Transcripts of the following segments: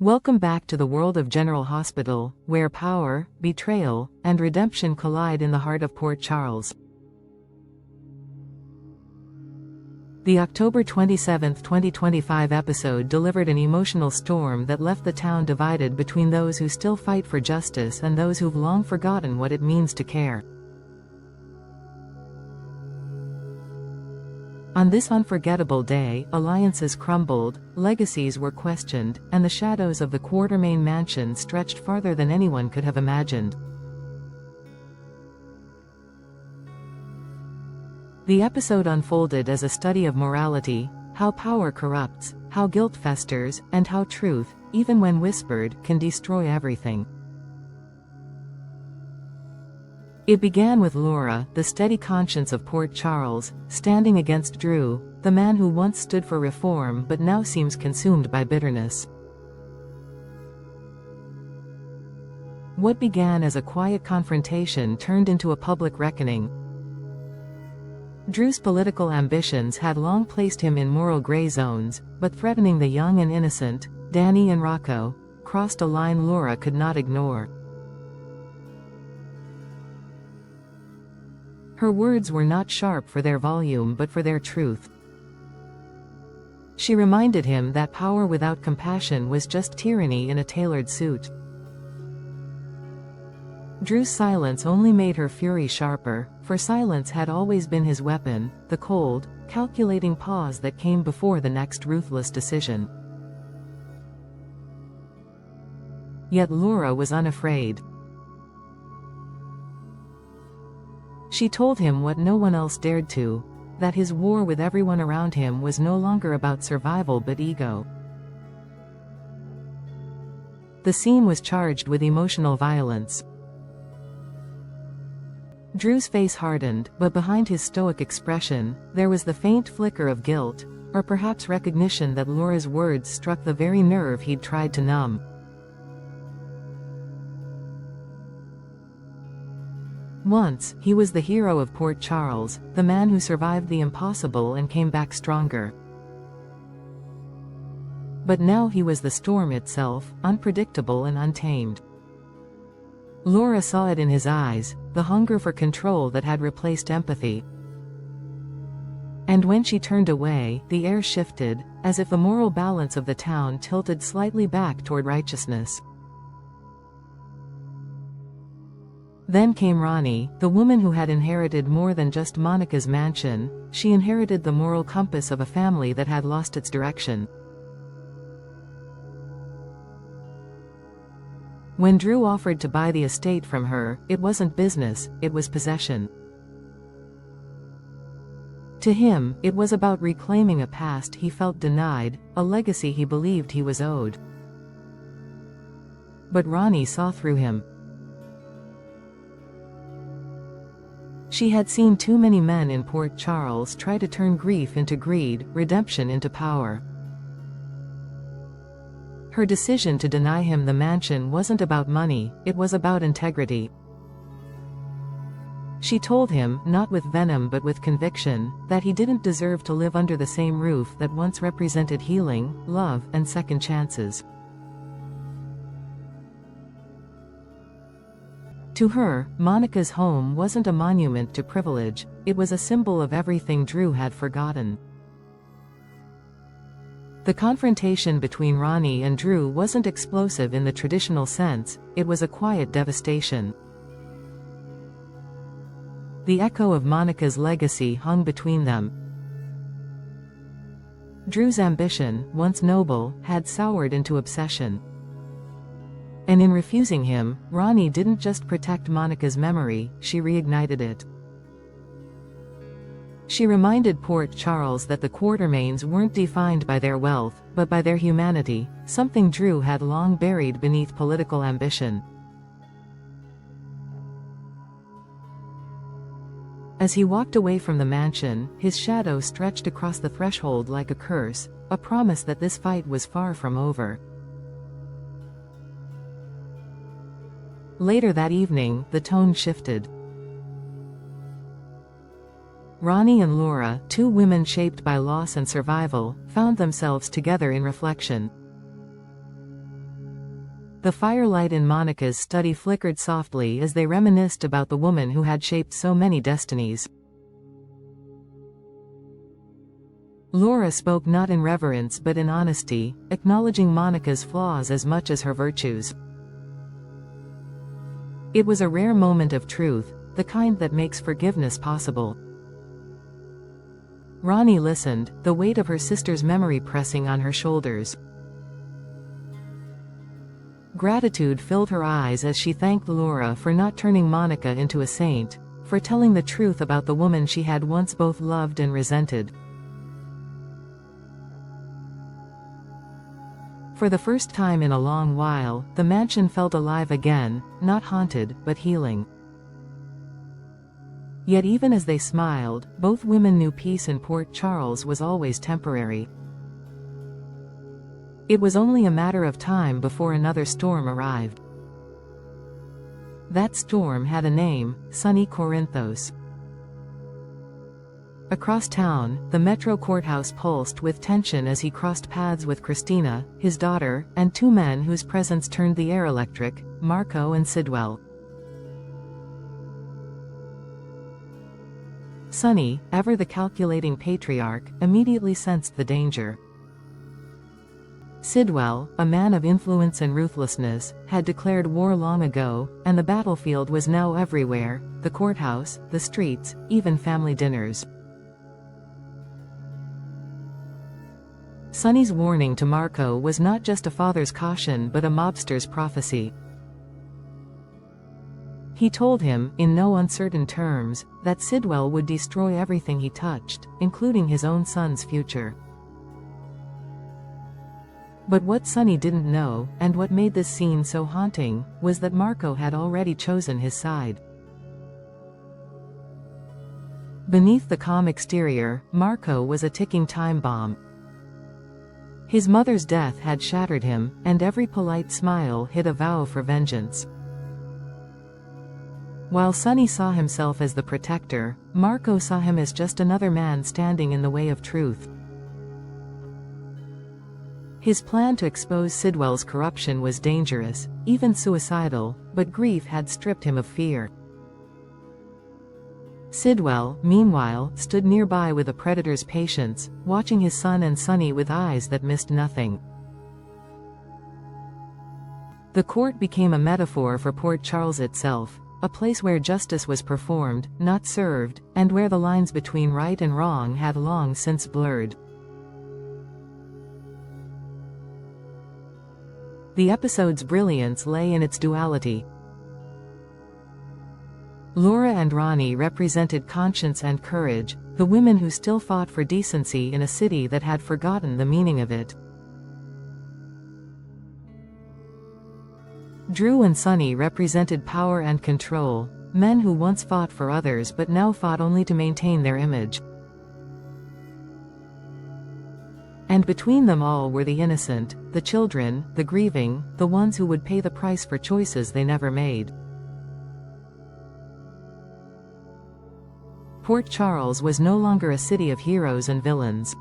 Welcome back to the world of General Hospital, where power, betrayal, and redemption collide in the heart of Port Charles. The October 27, 2025 episode delivered an emotional storm that left the town divided between those who still fight for justice and those who've long forgotten what it means to care. On this unforgettable day, alliances crumbled, legacies were questioned, and the shadows of the Quartermaine mansion stretched farther than anyone could have imagined. The episode unfolded as a study of morality, how power corrupts, how guilt festers, and how truth, even when whispered, can destroy everything. It began with Laura, the steady conscience of Port Charles, standing against Drew, the man who once stood for reform but now seems consumed by bitterness. What began as a quiet confrontation turned into a public reckoning. Drew's political ambitions had long placed him in moral gray zones, but threatening the young and innocent, Danny and Rocco, crossed a line Laura could not ignore. Her words were not sharp for their volume but for their truth. She reminded him that power without compassion was just tyranny in a tailored suit. Drew's silence only made her fury sharper, for silence had always been his weapon, the cold, calculating pause that came before the next ruthless decision. Yet Laura was unafraid. She told him what no one else dared to, that his war with everyone around him was no longer about survival but ego. The scene was charged with emotional violence. Drew's face hardened, but behind his stoic expression, there was the faint flicker of guilt, or perhaps recognition that Laura's words struck the very nerve he'd tried to numb. Once, he was the hero of Port Charles, the man who survived the impossible and came back stronger. But now he was the storm itself, unpredictable and untamed. Laura saw it in his eyes, the hunger for control that had replaced empathy. And when she turned away, the air shifted, as if the moral balance of the town tilted slightly back toward righteousness. Then came Ronnie, the woman who had inherited more than just Monica's mansion. She inherited the moral compass of a family that had lost its direction. When Drew offered to buy the estate from her, it wasn't business, it was possession. To him, it was about reclaiming a past he felt denied, a legacy he believed he was owed. But Ronnie saw through him. She had seen too many men in Port Charles try to turn grief into greed, redemption into power. Her decision to deny him the mansion wasn't about money, it was about integrity. She told him, not with venom but with conviction, that he didn't deserve to live under the same roof that once represented healing, love, and second chances. To her, Monica's home wasn't a monument to privilege, it was a symbol of everything Drew had forgotten. The confrontation between Ronnie and Drew wasn't explosive in the traditional sense, it was a quiet devastation. The echo of Monica's legacy hung between them. Drew's ambition, once noble, had soured into obsession. And in refusing him, Ronnie didn't just protect Monica's memory, she reignited it. She reminded Port Charles that the Quartermaines weren't defined by their wealth, but by their humanity, something Drew had long buried beneath political ambition. As he walked away from the mansion, his shadow stretched across the threshold like a curse, a promise that this fight was far from over. Later that evening, the tone shifted. Ronnie and Laura, two women shaped by loss and survival, found themselves together in reflection. The firelight in Monica's study flickered softly as they reminisced about the woman who had shaped so many destinies. Laura spoke not in reverence but in honesty, acknowledging Monica's flaws as much as her virtues. It was a rare moment of truth, the kind that makes forgiveness possible. Ronnie listened, the weight of her sister's memory pressing on her shoulders. Gratitude filled her eyes as she thanked Laura for not turning Monica into a saint, for telling the truth about the woman she had once both loved and resented. For the first time in a long while, the mansion felt alive again, not haunted, but healing. Yet even as they smiled, both women knew peace in Port Charles was always temporary. It was only a matter of time before another storm arrived. That storm had a name, Sonny Corinthos. Across town, the Metro courthouse pulsed with tension as he crossed paths with Christina, his daughter, and two men whose presence turned the air electric, Marco and Sidwell. Sonny, ever the calculating patriarch, immediately sensed the danger. Sidwell, a man of influence and ruthlessness, had declared war long ago, and the battlefield was now everywhere, the courthouse, the streets, even family dinners. Sonny's warning to Marco was not just a father's caution but a mobster's prophecy. He told him, in no uncertain terms, that Sidwell would destroy everything he touched, including his own son's future. But what Sonny didn't know, and what made this scene so haunting, was that Marco had already chosen his side. Beneath the calm exterior, Marco was a ticking time bomb. His mother's death had shattered him, and every polite smile hid a vow for vengeance. While Sonny saw himself as the protector, Marco saw him as just another man standing in the way of truth. His plan to expose Sidwell's corruption was dangerous, even suicidal, but grief had stripped him of fear. Sidwell, meanwhile, stood nearby with a predator's patience, watching his son and Sonny with eyes that missed nothing. The court became a metaphor for Port Charles itself, a place where justice was performed, not served, and where the lines between right and wrong had long since blurred. The episode's brilliance lay in its duality. Laura and Ronnie represented conscience and courage, the women who still fought for decency in a city that had forgotten the meaning of it. Drew and Sonny represented power and control, men who once fought for others but now fought only to maintain their image. And between them all were the innocent, the children, the grieving, the ones who would pay the price for choices they never made. Port Charles was no longer a city of heroes and villains.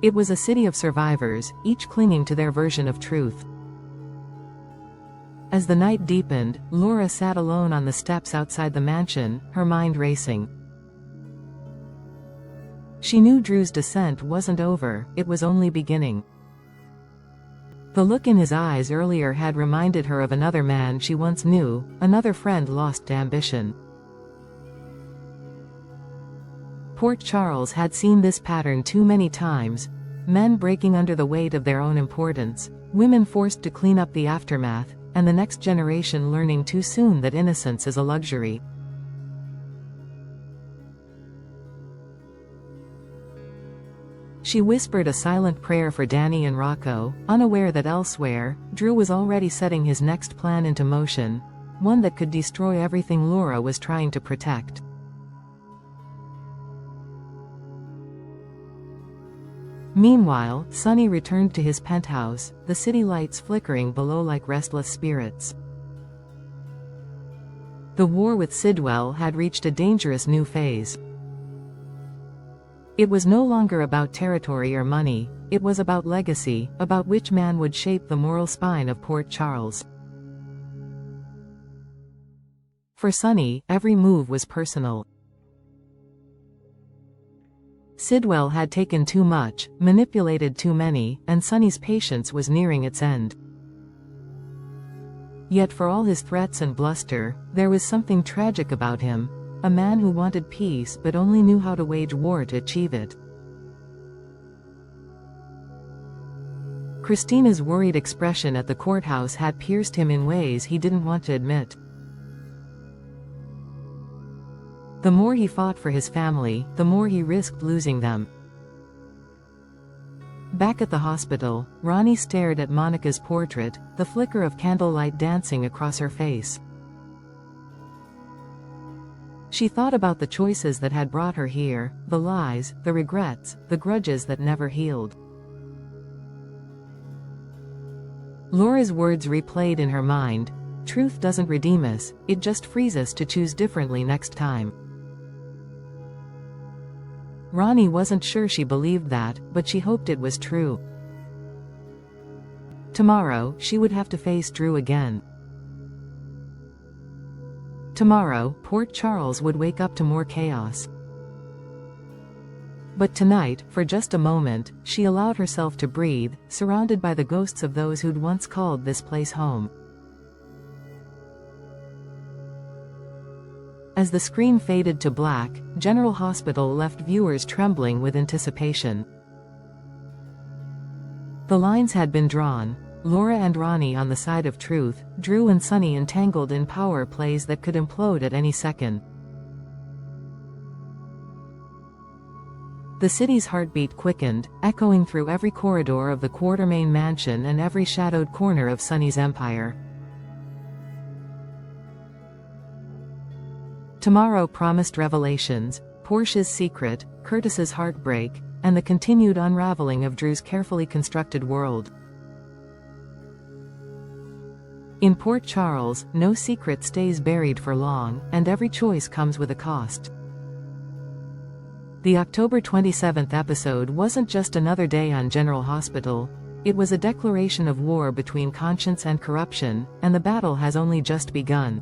It was a city of survivors, each clinging to their version of truth. As the night deepened, Laura sat alone on the steps outside the mansion, her mind racing. She knew Drew's descent wasn't over, it was only beginning. The look in his eyes earlier had reminded her of another man she once knew, another friend lost to ambition. Port Charles had seen this pattern too many times, men breaking under the weight of their own importance, women forced to clean up the aftermath, and the next generation learning too soon that innocence is a luxury. She whispered a silent prayer for Danny and Rocco, unaware that elsewhere, Drew was already setting his next plan into motion, one that could destroy everything Laura was trying to protect. Meanwhile, Sonny returned to his penthouse, the city lights flickering below like restless spirits. The war with Sidwell had reached a dangerous new phase. It was no longer about territory or money, it was about legacy, about which man would shape the moral spine of Port Charles. For Sonny, every move was personal. Sidwell had taken too much, manipulated too many, and Sonny's patience was nearing its end. Yet for all his threats and bluster, there was something tragic about him, a man who wanted peace but only knew how to wage war to achieve it. Christina's worried expression at the courthouse had pierced him in ways he didn't want to admit. The more he fought for his family, the more he risked losing them. Back at the hospital, Ronnie stared at Monica's portrait, the flicker of candlelight dancing across her face. She thought about the choices that had brought her here, the lies, the regrets, the grudges that never healed. Laura's words replayed in her mind, "Truth doesn't redeem us, it just frees us to choose differently next time." Ronnie wasn't sure she believed that, but she hoped it was true. Tomorrow, she would have to face Drew again. Tomorrow, Port Charles would wake up to more chaos. But tonight, for just a moment, she allowed herself to breathe, surrounded by the ghosts of those who'd once called this place home. As the screen faded to black, General Hospital left viewers trembling with anticipation. The lines had been drawn. Laura and Ronnie on the side of truth, Drew and Sonny entangled in power plays that could implode at any second. The city's heartbeat quickened, echoing through every corridor of the Quartermain mansion and every shadowed corner of Sonny's empire. Tomorrow promised revelations, Portia's secret, Curtis's heartbreak, and the continued unraveling of Drew's carefully constructed world. In Port Charles, no secret stays buried for long, and every choice comes with a cost. The October 27th episode wasn't just another day on General Hospital, it was a declaration of war between conscience and corruption, and the battle has only just begun.